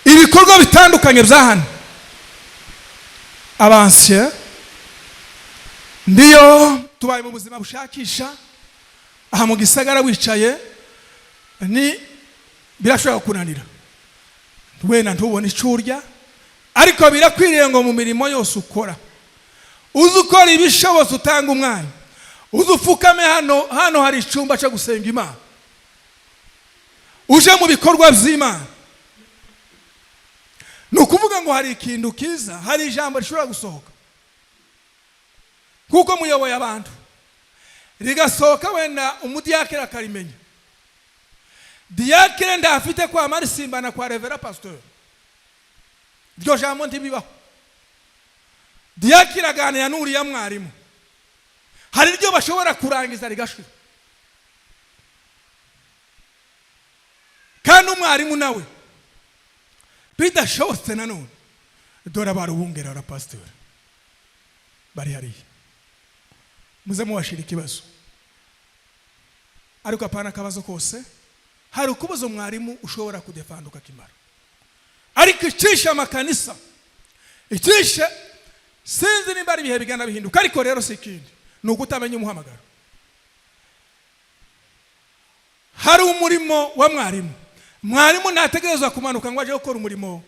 ibikorwa bitandukanye bya hano abansiye ndiyo tubaye mu buzima bushakisha aha mu gisagara wicaye ni birashobora kunanira wena ntubone icurya ariko birakwiriye ngo mu mirimo yose ukora uzi ukora ibishobotse utanga umwanya uzi ufukame hano hari icyumba cyo gusenga Imana uje mu bikorwa by'Imana ni ukuvuga ngo hari ikintu kiza hari ijambo rishobora gusohoka kuko muyoboye abantu rigasohoka wenda umudiyakire akarimenya diyakire ndafite kwa marisimbana kwa revera pasteur iryo jambo ntibibaho diyakire aganira n'uriya mwarimu hari iryo bashobora kurangiza rigashira kandi umwarimu nawe bidashobotse nanone dore barubungera ra pasteur bari hariya muze mubashira ikibazo ariko apana akabazo kose hari ukubazo mwarimu ushobora kudefanduka kimara ariko icisha amakanisa icisha sinzi nimba ari ibihe bigana bihinduka ariko rero sikindi ni ugutamenya umuhamagaro hari umurimo wa mwarimu ntategerezwa kumanuka ngo aje gukora umurimo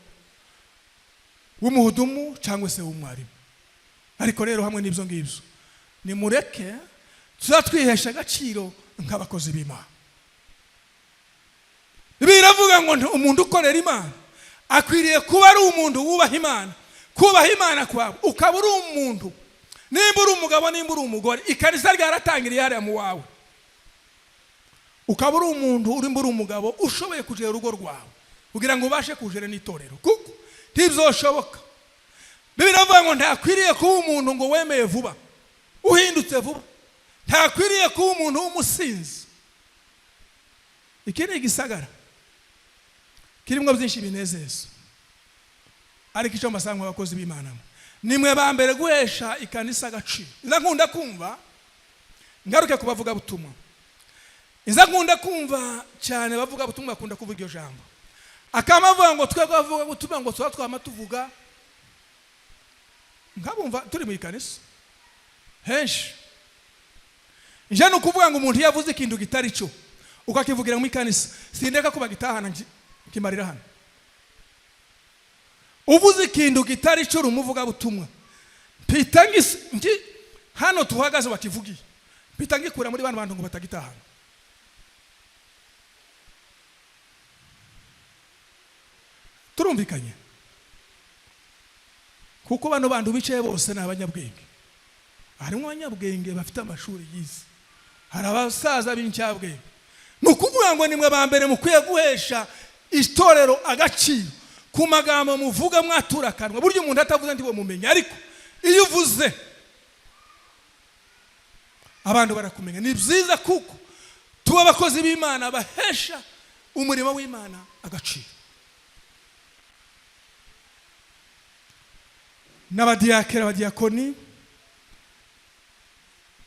w'umuhudumu cyangwa se w'umwarimu ariko rero hamwe n'ibyo ngibyo ni mureke tuzatwihesha agaciro nk'abakozi b'Imana biravuga ngo umuntu ukorera Imana akwiriye kuba ari umuntu wubaha Imana kubaha Imana kwawe ukaba uri umuntu nimba uri umugabo nimba uri umugore ikanisa ryaratangiriye hariya mu wawe ukaba uri umuntu urimba uri umugabo ushoboye kujera urugo rwawe kugira ngo ubashe kujera n'itorero kuko ntibizoshoboka biravuga ngo ntakwiriye kuba umuntu ngo wemeye vuba uhindutse vuba ntakwiriye kuba umuntu w'umusinzi iki ni igisagara kirimo byinshi binezeza ariko icyo mbasanga abakozi b'Imana nimwe ba mbere guhesha ikanisa agaciro nkunda kumva ngaruke kubavuga butumwa nkunda kumva cyane bavuga butumwa bakunda kuvuga iyo jambo akamavuga ngo twebwe bavuga butumwa ngo twama tuvuga nkabumva turi mu ikanisa henshi nje no kuvuga ngo umuntu yavuze ikintu gitari cyo ukakivugira mu ikanisa sindeka kuba gitahana kimarira hano uvuze ikintu gitari cyo rumuvuga butumwa pitangi hano tuhagaze bakivugiye pitangi kura muri bantu ngo batagitahana turumvikanye kuko bano bantu bicaye bose ni abanyabwenge harimo abanyabwenge bafite amashuri yize hari abasaza b'incyabwenge ni ukuvuga ngo nimwe ba mbere mukwiye guhesha itorero agaciro ku magambo muvuga mwaturakanwa buryo umuntu atavuze ndi mumenye ariko iyo uvuze abantu barakumenya ni byiza kuko tuba abakozi b'Imana bahesha umurimo w'Imana agaciro n'abadiyakira abadiyakoni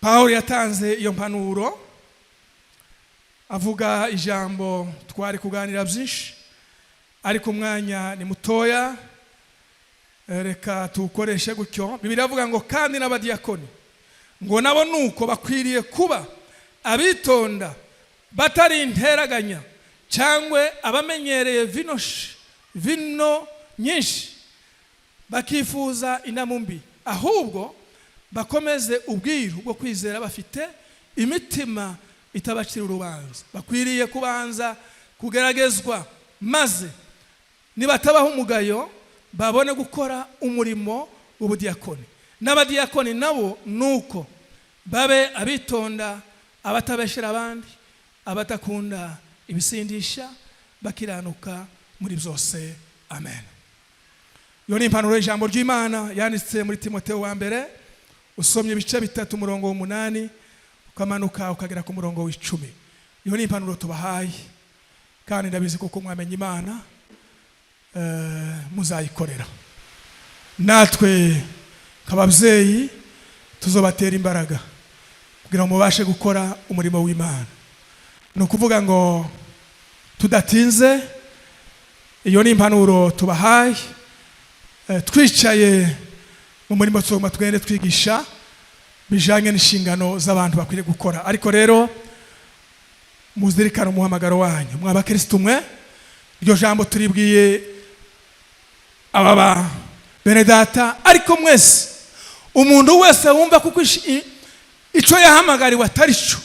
Pawulo yatanze iyo mpanuro avuga ijambo twari kuganira byinshi ariko umwanya ni mutoya reka tukoreshe gutyo Bibiliya avuga ngo kandi n'abadiyakoni ngo nabo nuko bakwiriye kuba abitonda batari interaganya cyangwa abamenyereye vino nyinshi bakifuza inamumbi ahubwo bakomeze ubwiru bwo kwizera bafite imitima itabacira urubanza bakwiriye kubanza kugeragezwa maze nibatabaho umugayo babone gukora umurimo w'ubudiyakoni n'abadiyakoni nabo nuko babe abitonda abatabeshera abandi abatakunda ibisindisha bakiranuka muri byose amen. Yo ni impanuro y'ijambo ry'Imana yanditse muri Timoteyo wa mbere usomye ibice 3 umurongo w'8 ukamanuka ukagera ku murongo w'10. Yo ni impanuro tubahaye kandi ndabizi kuko mwamenye Imana muzayikorera natwe kababyeyi tuzobatera imbaraga kugira ngo mubashe gukora umurimo w'Imana. No kuvuga ngo tudatinze iyo ni impanuro tubahaye twicaye mu murimo twoma twende twigisha bijanye n'inshingano z'abantu bakwiriye gukora. Ariko rero muzirikana umuhamagaro wanyu mw'abakristo mwe. Iryo jambo turibwiye ababa bene data, ariko mwese umuntu wese wumva kuko ico yahamagariwe atari cyo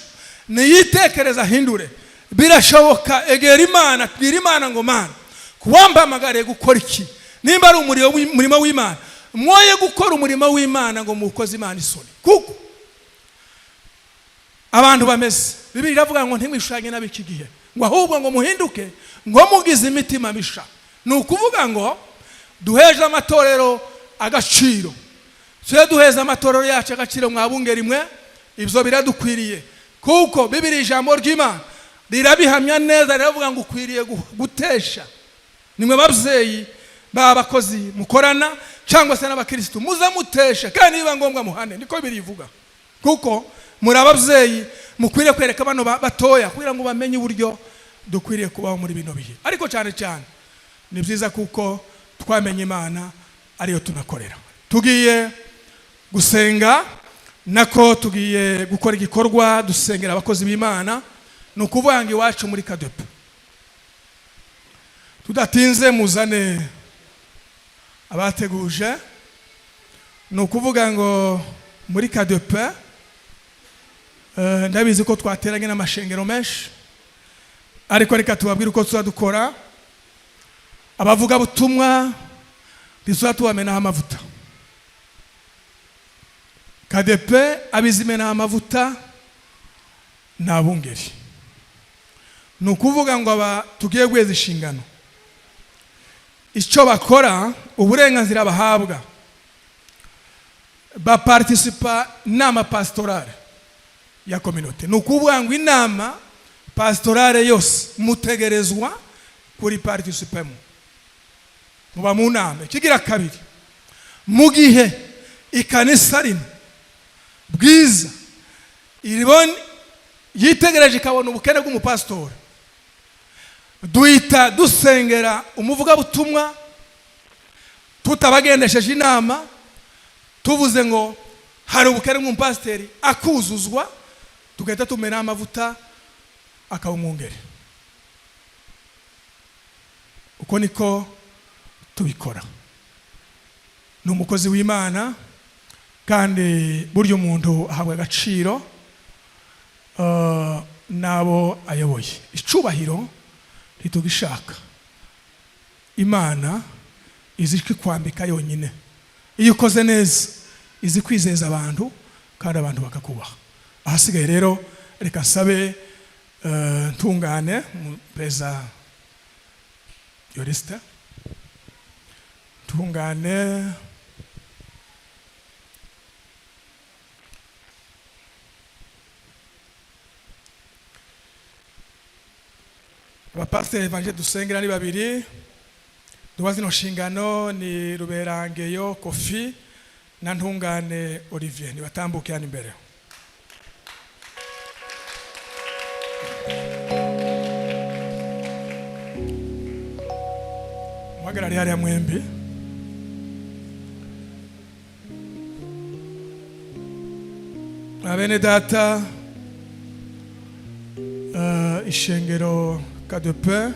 niyitekereza hindure. Birashoboka, egera Imana, twira Imana ngo Mana kuwampamagariye gukora iki. Nimba ari umurimo w'Imana, mwoye gukora umurimo w'Imana ngo mukoze Imana isoni. Kuko abantu bameze, Bibiliya iravuga ngo ntimwishushanye n'abiki gihe, ngo ahubwo ngo muhinduke ngo mugize imitima misha. Ni ukuvuga ngo duheje amatorero agaciro. Twe duheza amatorero yacu agaciro mwabungera imwe, ibyo biradukwiriye. Kuko Bibiliya ijambo ry'Imana rirabihamya neza, riravuga ngo ukwiriye gutesha. Nimwe babyeyi b'abakozi mukorana cyangwa se n'abakristo muza mutesha, kandi niba ngombwa muhane. Niko birivuga. Kuko muri ababyeyi mukwiriye kwereka bano batoya kugira ngo bamenye uburyo dukwiriye kubaho muri bino bihe. Ariko cyane cyane ni byiza kuko twamenye Imana ariyo tunakorera. Tugiye gusenga, nako tugiye gukora igikorwa dusengera abakozi b'Imana. Ni ukuvuga ngo iwacu muri Kadepe tudatinze muzane abateguje. Ni ukuvuga ngo muri Kadepe ndabizi ko twateranye n'amashengero menshi, ariko reka tubabwire uko tuzadukora. Abavuga butumwa rizatubamenaho amavuta. Kadepe abizimenaho amavuta n'abungeri. Ni ukuvuga ngo aba tugiye guheza inshingano, icyo bakora, uburenganzira bahabwa, baparticipa inama pastorale ya communauté. Ni ukuvuga ngo inama pastorale yose mutegerezwa kuri participemo, muba mu nama. Ikigira kabiri, mu gihe ikanisa rimwe bwiza iribona yitegereje ikabona ubukene bw'umupasitori, duhita dusengera umuvugabutumwa tutabagendesheje inama, tuvuze ngo hari ubukene bw'umupasiteri, akuzuzwa, tugahita tumena amavuta akaba umwungeri. Uko niko tubikora. Ni umukozi w'Imana, kandi burya umuntu ahabwa agaciro nabo ayoboye. Icubahiro ntitugishaka, Imana izi kwambika yonyine. Iyo ukoze neza izi kwizeza abantu, kandi abantu bakakubaha. Ahasigaye rero reka sabe ntungane Perezida Yoriste, ntungane abapasiteri banje dusengera ni babiri. Duwa zino nshingano ni Ruberangeyo Kofi na Ntungane Olivier. Nibatambuke hano imbere. Muhagarare hariya mwembi. Abene data, ishengero Kadepe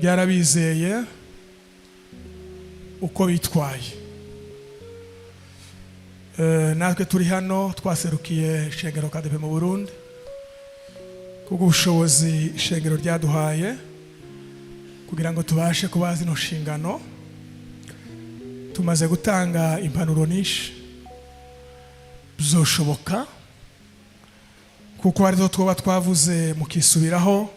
ryarabizeye uko bitwaye. Natwe turi hano twaserukiye ishengero Kadepe mu Burundi kuko ubushobozi ishengero ryaduhaye kugira ngo tubashe kubaza ino nshingano. Tumaze gutanga impanuro nyinshi bizoshoboka, kuko arizo twoba twavuze mukisubiraho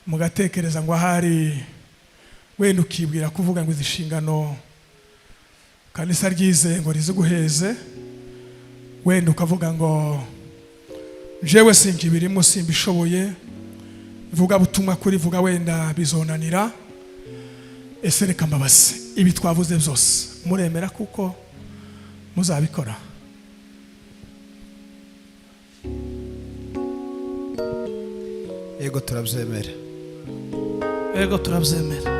mugatekereza ngo ahari wenda ukibwira kuvuga ngo izi nshingano kanisa ryize ngo riziguheze, wenda ukavuga ngo jewe sinkibirimo simbishoboye, vuga butumwa kuri vuga wenda bizonanira. Ese reka mbabaze, ibi twavuze byose muremera kuko muzabikora? Yego turabyemera. Ego turabyemera.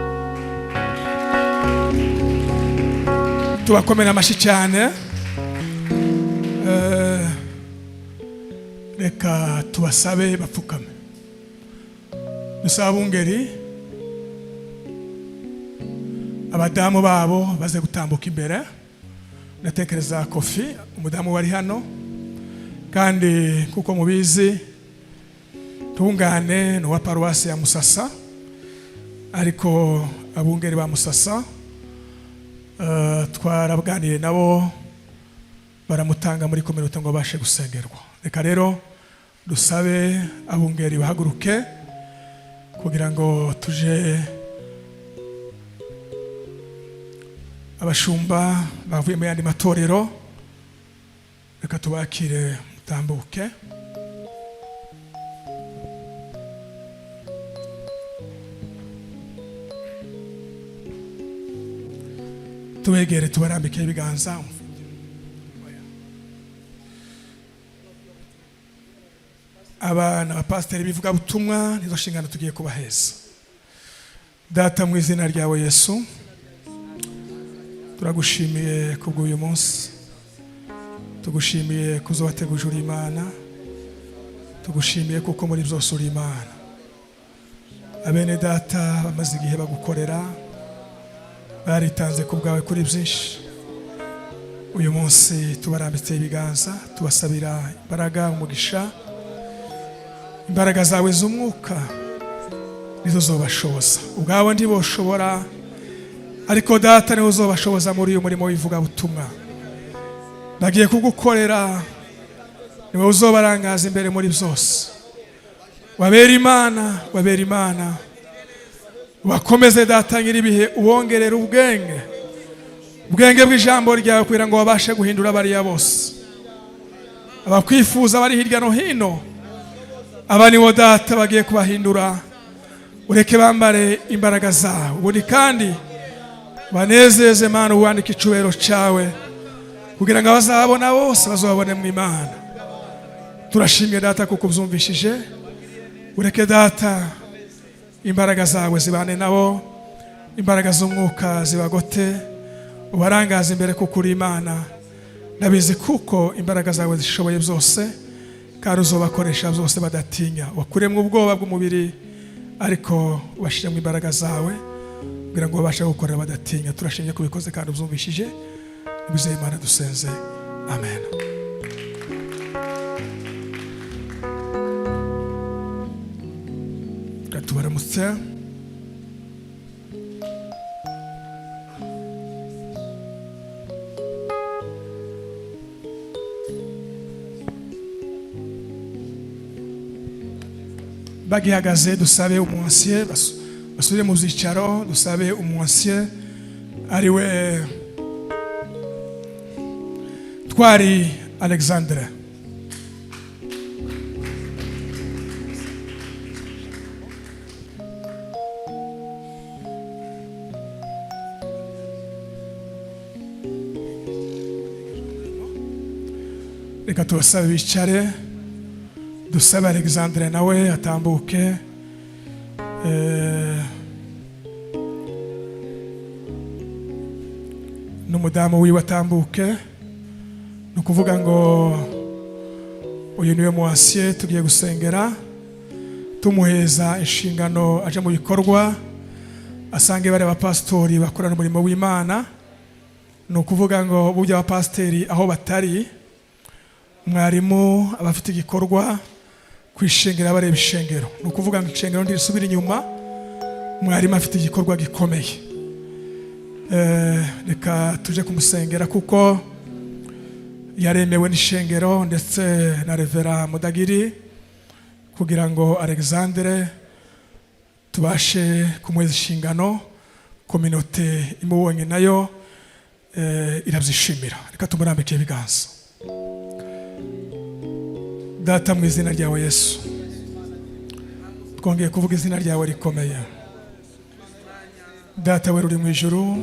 tubakomera amashyi cyane. Reka tubasabe bapfukame. Dusaba abungeri abadamu babo baze gutambuka imbere. Ndatekereza Kofi umudamu wari hano, kandi kuko mubizi Tungane ni uwa paruwasi ya Musasa, ariko abungeri ba Musasa twaraganiriye nabo baramutanga muri kominote ngo bashe gusengerwa. Reka rero dusabe abungeri bahaguruke kugira ngo tuje abashumba bavuye mu yandi matorero. Reka tubakire mutambuke. Tubegere tubarambike ibiganza. Abana abapasiteri bivuga butumwa nizo nshingano tugiye kubaheza. Data mu izina ryawe Yesu, turagushimiye kubw'uyu munsi, tugushimiye kuzo wateguje uri Imana, tugushimiye kuko muri byose uri Imana. Abene data bamaze igihe bagukorera, baritanze ku bwawe kuri byinshi. Uyu munsi tubarambitse ibiganza, tubasabira imbaraga, umugisha. Imbaraga zawe z'umwuka nizo zobashoboza, ubwabo ntiboshobora, ariko data niwe uzobashoboza muri uyu murimo w'ivuga butumwa. Bagiye kugukorera, niwe uzobarangaza imbere muri byose. Wabera Imana, wabera Imana. Wakomeze data nyiribihe, uwongerera ubwenge bw'ijambo ryawe kugira ngo babashe guhindura bariya bose abakwifuza bari hirya no hino. Aba nibo data bagiye kubahindura. Ureke bambare imbaraga zawe, ubundi kandi banezeze Mana, uwandike icubahiro cyawe kugira ngo abazabona bose bazabone mu Imana. Turashimye data kuko ubyumvishije. Ureke data imbaraga zawe zibane nabo, imbaraga z'umwuka zibagote, ubarangaza imbere kuko uri Imana. Nabizi kuko imbaraga zawe zishoboye byose, kandi uzobakoresha byose badatinya. Wakuremwe ubwoba bw'umubiri, ariko ubashiremo imbaraga zawe kugira ngo babashe gukorera badatinya. Turashimye kubikoze kandi ubyumvishije. Nibizeye Imana dusenze, amen. Tubaramutse. Bagihagaze dusabe umunsiye basubire mu byicaro. Dusabe umunsiye ariwe Twari Alexandre. Reka tubasabe bicare. Dusabe Alexandre nawe atambuke. N'umudamu wiwe atambuke. Nukuvuga ngo uyu niwe muwasiye tugiye gusengera, tumuheza inshingano aje mu bikorwa, asange bari abapasitori bakorana umurimo w'Imana. Nukuvuga ngo burya abapasiteri aho batari, mwarimu abafite igikorwa kwishengera bareba ishengero. Nukuvuga ngo ishengero ntirisubira inyuma, mwarimu afite igikorwa gikomeye. Reka tuje kumusengera kuko yaremewe n'ishengero ndetse na Revera Mudagiri kugira ngo Alexandre tubashe kumuheza inshingano. Kominote imubonye nayo irabyishimira. Reka tumurambike ibiganza. Data mu izina ryawe Yesu, twongeye kuvuga izina ryawe rikomeye. Data we uri mu ijuru,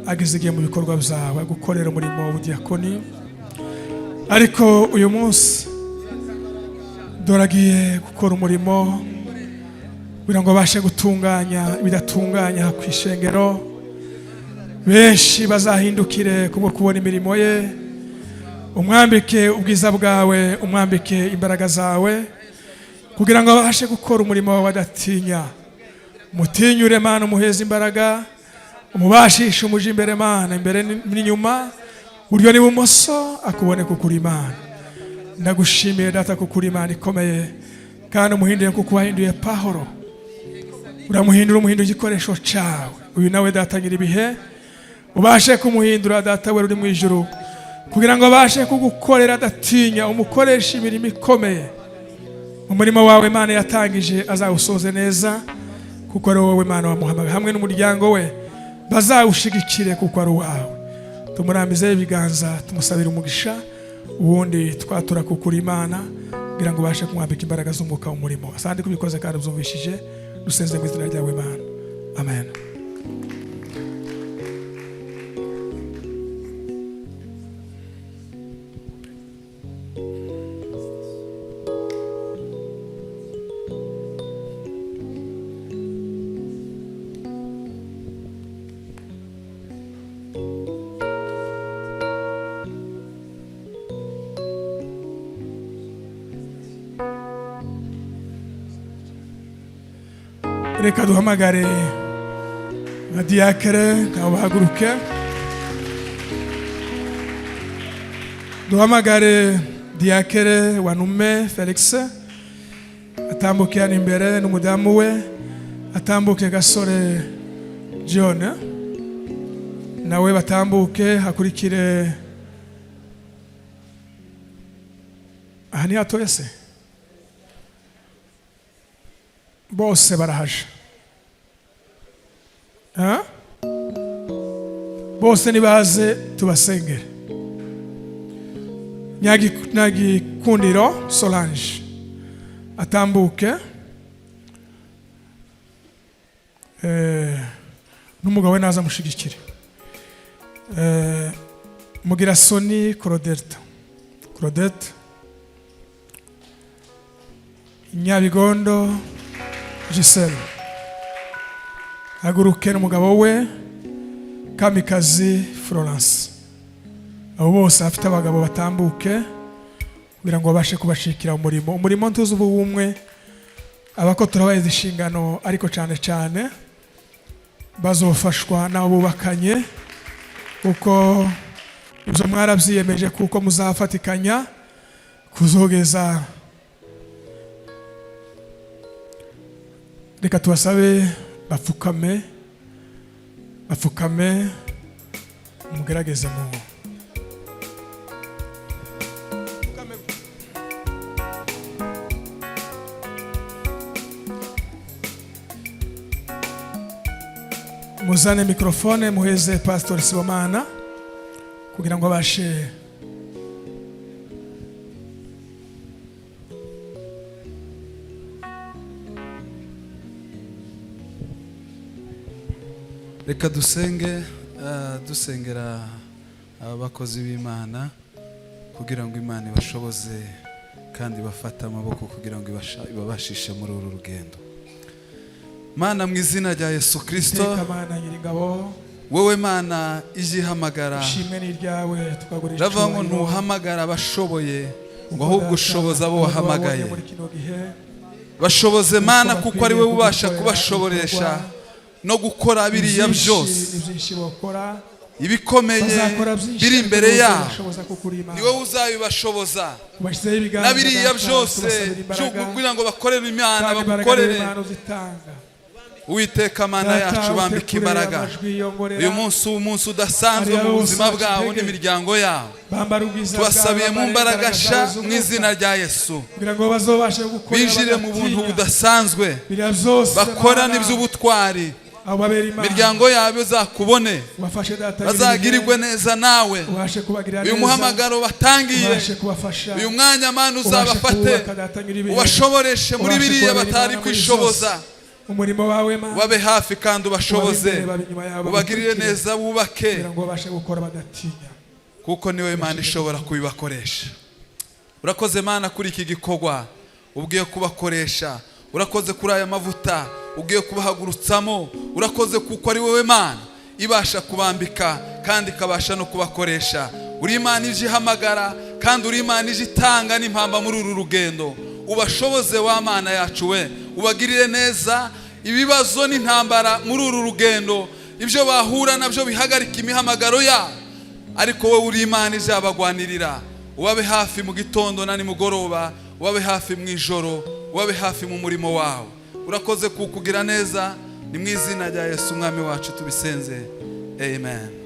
agize igihe mu bikorwa byawe gukorera umurimo w'ubudiyakoni, ariko uyu munsi doragiye gukora umurimo kugira ngo babashe gutunganya ibidatunganya ku ishengero. Benshi bazahindukire kubwo kubona imirimo ye. Umwambike ubwiza bwawe, umwambike imbaraga zawe, kugira ngo abashe gukora umurimo wawe adatinya. Mutinyure Mana, umuheze imbaraga, umubashishe, umuje imbere Mana, imbere n'inyuma, buryo n'ibumoso, akubone kuko uri Imana. Ndagushimiye Data kuko uri Imana ikomeye, kandi umuhinduye kuko wahinduye Pawulo, uramuhindura, umuhindura igikoresho cyawe. Uyu nawe Data nyir'ibihe, ubashe kumuhindura Data we uri mu ijuru, kugira ngo abashe kugukorera adatinya, umukoresha imirimo ikomeye. Umurimo wawe Imana yatangije azawusoze neza, kuko ari wowe Imana wamuhamagaye, hamwe n'umuryango we bazawushigikire kuko ari uwawe. Tumurambize ibiganza, tumusabire umugisha, ubundi twatura kuko uri Imana, kugira ngo ubashe kumwambika imbaraga z'umwuka w'umurimo. Asante kubikoze kandi ubyumvishije, dusenze mu izina ryawe Imana, amen. Reka duhamagare nka diakere nk'abo bahaguruke, duhamagare diakere Wanume Felix atambuke hano imbere n'umudamu we, atambuke Gasore John nawe batambuke, hakurikire aha ni hatoya se, bose barahaje, bose nibaze tubasengere. Nyagikundiro Solange atambuke, n'umugabo we naza mushigikire. Mugira Soni Claudette Nyabigondo Giselle haguruke n'umugabo we Kamikazi Florence. Abo bose afite abagabo batambuke, kugira ngo babashe kubashikira umurimo ntuzi ubumwe. Abako turabaye inshingano, ariko cyane cyane bazofashwa nabo bubakanye, kuko ibyo mwarabyiyemeje kuko muzafatikanya kuzogeza. Reka tubasabe bapfukame mugerageze mu muzane mikrofone, muheze Pastor Sibomana kugira ngo abashe Reka dusenge, dusengera abakozi b'Imana kugira ngo Imana ibashoboze kandi bafata amaboko kugira ngo ibabashishe muri uru rugendo. Mana, mu izina rya Yesu Kristo, wowe Mana ijihamagara, ravuga ngo ntuhamagara abashoboye, ngo ahubwo ushoboza abo wahamagaye. Bashoboze Mana, kuko ari wowe ubasha kubashoboresha no gukora biriya byose ibikomeye biri imbere yabo. Ni wowe uzabibashoboza na biriya byose kugira ngo bakorere Imana, bagukorere. Uwiteka Mana yacu, bambika imbaraga uyu munsi udasanzwe mu buzima bwabo n'imiryango yabo. Tubasabiye mu mbaraga sha mu izina rya Yesu, binjire mu buntu budasanzwe, bakorane iby'ubutwari, imiryango yabo izakubone, bazagirirwe neza nawe. Uyu muhamagaro batangiye, uyu mwanya Mana uzabafate, ubashoboreshe muri biriya batari kwishoboza. Umurimo wawe Mana, babe hafi kandi ubashoboze, ubagirire neza, bubake, kuko niwe Mana ishobora kubibakoresha. Urakoze Mana kuri iki gikorwa ubwiye kubakoresha, urakoze kuri aya mavuta ugiye kubahagurutsamo, urakoze kuko ari wowe Mana ibasha kubambika kandi ikabasha no kubakoresha. Uri Imana ije ihamagara kandi uri Imana ije itanga n'impamba muri uru rugendo. Ubashoboze wa Mana yacu we, ubagirire neza ibibazo n'intambara muri uru rugendo, ibyo bahura nabyo bihagarika imihamagaro yabo, ariko wowe uri Imana ije abagwanirira. Ubabe hafi mu gitondo na nimugoroba, ubabe hafi mu ijoro, ubabe hafi mu murimo wawe. Urakoze kukugira neza, ni mu izina rya Yesu umwami wacu tubisenze, amen.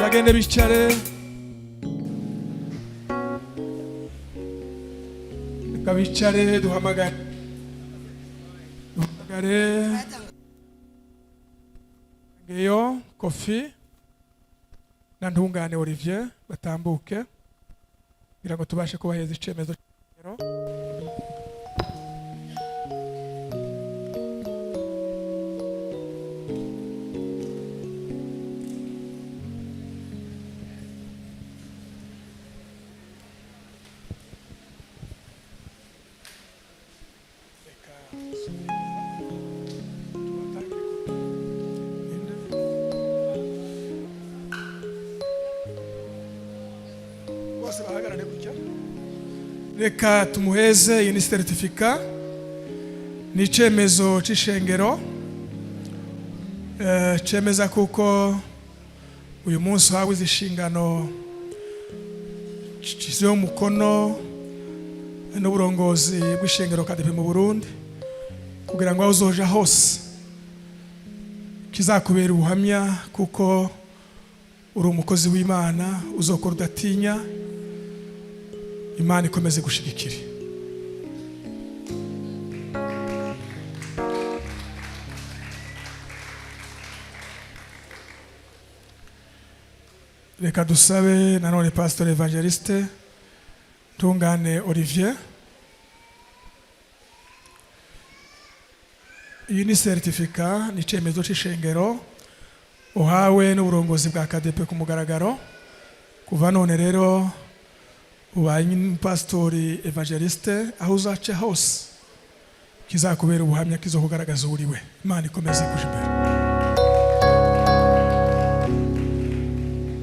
bagende bicare, reka bicare duhamagare Ngeyo Kofi na Ntungane Olivier batambuke kugira ngo tubashe kubaheza icemezo. Reka tumuheze. Iyi ni certificate, ni icemezo c'ishengero cemeza kuko uyu munsi hawe izishingano cizeho umukono n'uburongozi bw'ishengero KDP mu Burundi, kugira ngo aho uzoja hose kizakubera ubuhamya kuko uri umukozi w'Imana, uzokora udatinya. Imana ikomeze gushigikira. Reka dusabe nanone Pastor Evangeliste Ntungane Olivier. Iyi ni certificate, ni icemezo c'ishengero uhawe n'uburongozi bwa KDP ku mugaragaro. Kuva none rero ubaye Pastori Evangeliste, aho uzaca hose kizakubera ubuhamya, kizokugaragaza uriwe. Imana ikomeze kuja imbere.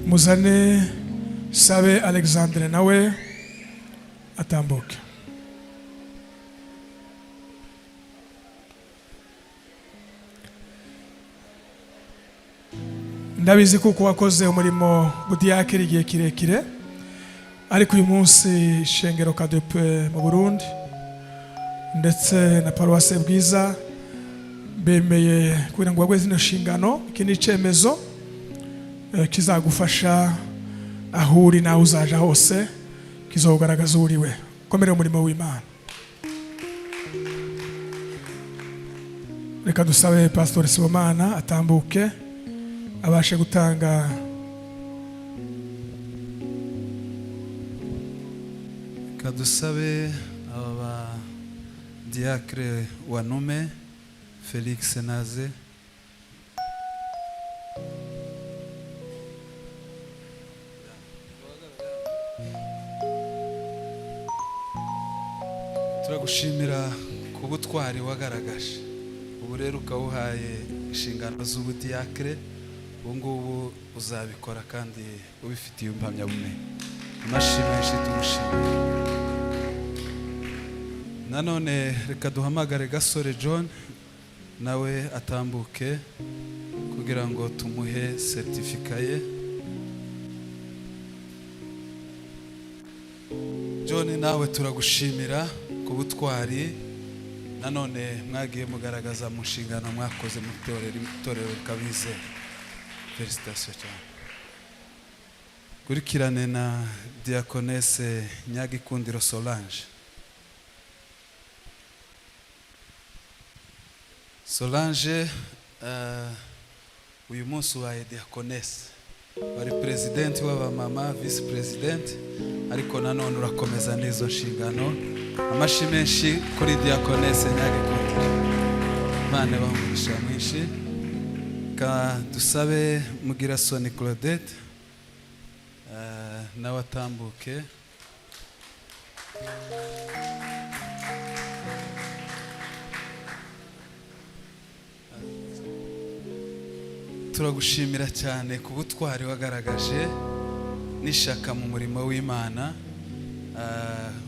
Muzane Sabe Alexandre nawe atambuke. Ndabizi kuko wakoze umurimo budiyakiri igihe kirekire, ariko uyu munsi ishengero KDP mu Burundi ndetse na Paruwase Bwiza bemeye kugira ngo wagwe zino nshingano. Iki ni icemezo kizagufasha aho uri naho uzaja hose, kizogaragaza uriwe. Komere umurimo w'Imana. Reka dusabe Pastor Sibomana atambuke abashe gutanga. Kadusabe aba diacre Wanume Felix Naze, turagushimira ku butwari wagaragaje. Ubu rero ukawuhaye inshingano z'ubudiacre, ubu ngubu uzabikora kandi ubifitiye impamyabumenyi. Amashimwe tumushimira. Nanone reka duhamagare Gasore John nawe atambuke kugira ngo tumuhe certificate ye. John nawe turagushimira ku butwari nanone mwagiye mugaragaza mu nshingano mwakoze mu itorero rikabizera. Felicitation cyane. Kurikirane na Diakonese Nyagikundiro Solange. Solange uyu munsi waye Diakonese, wari president w'abamama, vice president, ariko nanone urakomeza n'izo nshingano. Amashi menshi kuri Diakonese Nyagikundiro. Imana bamugisha mwinshi. Ka dusabe Mugirasoni Claudette nawe atambuke. Turagushimira cyane ku butwari wagaragaje n'ishaka mu murimo w'Imana.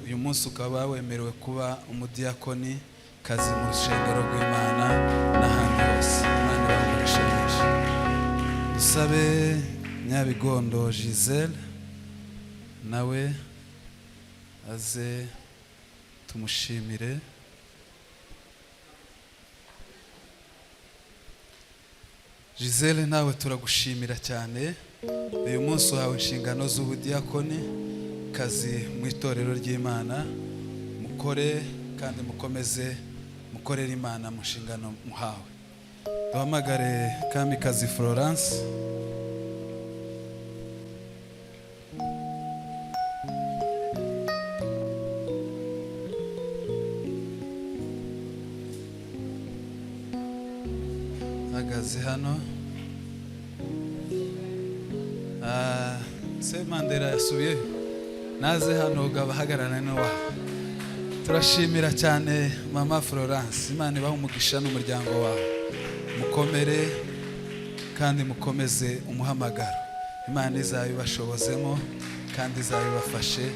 Uyu munsi ukaba wemerewe kuba umudiyakoni kazi mu rushengero rw'Imana n'ahandi hose. Imana bamugisha. Dusabe Nyabigondo Giselle nawe aze tumushimire. Giselle nawe turagushimira cyane. Uyu munsi wawe inshingano z'ubudiyakoni kazi mu itorero ry'Imana. Mukore kandi mukomeze mukorera Imana mu nshingano muhawe. Duhamagare Kamikazi Florence. Agaze hano. Se Mandela yasubiye naze hano gabahagarana n'wa. Turashimira cyane Mama Florence. Imana ibahe umugisha n'umuryango wawe. Mukomere kandi mukomeze umuhamagaro. Imana izabibashobozemo kandi izabibafashe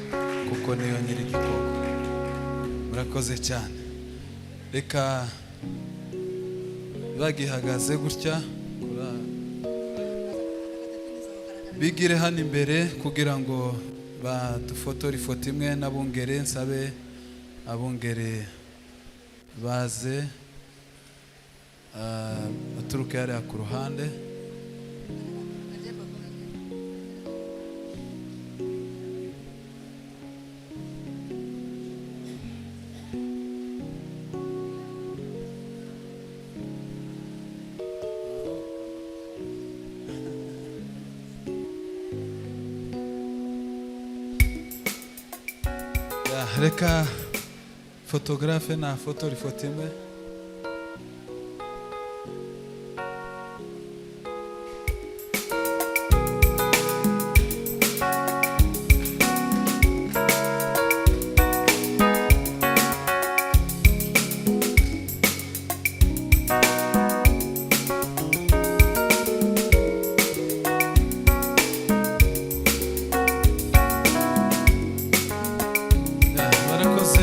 kuko niyo nyiri igikorwa. Murakoze cyane. Reka bagihagaze gutya bigire hano imbere kugira ngo badufotore ifoto imwe n'abungere. Nsabe abungere baze baturuke hariya ku ruhande. Reka fotografe na fotori ifoto imwe.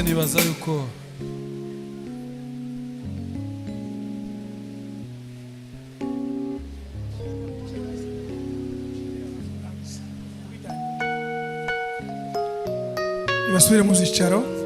Nibaza yuko basubire mu zicaro.